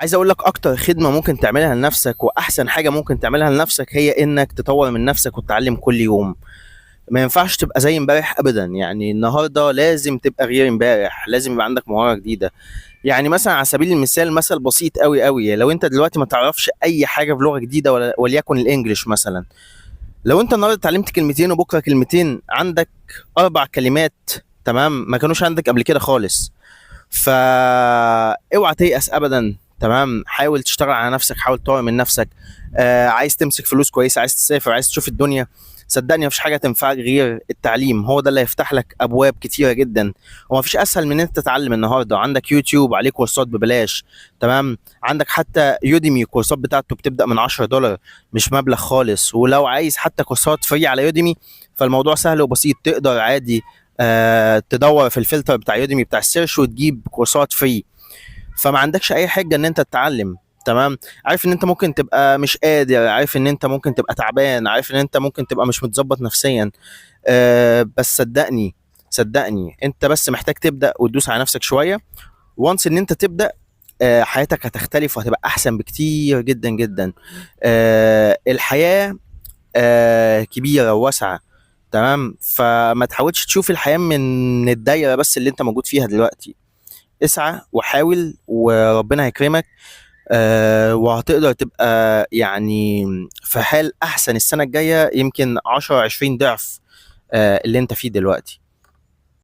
عايز اقول لك اكتر خدمة ممكن تعملها لنفسك واحسن حاجة ممكن تعملها لنفسك هي انك تطور من نفسك وتتعلم كل يوم. ما ينفعش تبقى زي امبارح ابدا، يعني النهارده لازم تبقى غير امبارح، لازم يبقى عندك مهارة جديدة. يعني مثلا على سبيل المثال، مثل بسيط قوي قوي، لو انت دلوقتي ما تعرفش اي حاجة في لغة جديدة وليكن الانجليش مثلا، لو انت النهارده اتعلمت كلمتين وبكره كلمتين، عندك 4 كلمات تمام ما كانوش عندك قبل كده خالص. فاوعى تيأس ابدا، تمام، حاول تشتغل على نفسك، حاول تطور من نفسك. عايز تمسك فلوس كويسه، عايز تسافر، عايز تشوف الدنيا، صدقني مفيش حاجه تنفعك غير التعليم، هو ده اللي هيفتح لك ابواب كتيره جدا. ومفيش اسهل من ان انت تتعلم النهارده، عندك يوتيوب عليه كورسات ببلاش، تمام، عندك حتى يوديمي الكورسات بتاعته بتبدا من $10، مش مبلغ خالص. ولو عايز حتى كورسات فري على يوديمي، فالموضوع سهل وبسيط، تقدر عادي تدور في الفلتر بتاع يوديمي بتاع السيرش وتجيب كورسات فري. فما عندكش اي حجه ان انت تتعلم، تمام. عارف ان انت ممكن تبقى مش قادر، عارف ان انت ممكن تبقى تعبان، عارف ان انت ممكن تبقى مش متظبط نفسيا، بس صدقني، صدقني انت بس محتاج تبدا وتدوس على نفسك شويه. وانس ان انت تبدا، حياتك هتختلف وهتبقى احسن بكتير جدا جدا. الحياه كبيره وواسعه، تمام، فما تحاولش تشوف الحياه من الدايره بس اللي انت موجود فيها دلوقتي. اسعى وحاول وربنا هيكرمك، وهتقدر تبقى يعني في حال احسن السنه الجايه، يمكن 10 20 ضعف اللي انت فيه دلوقتي.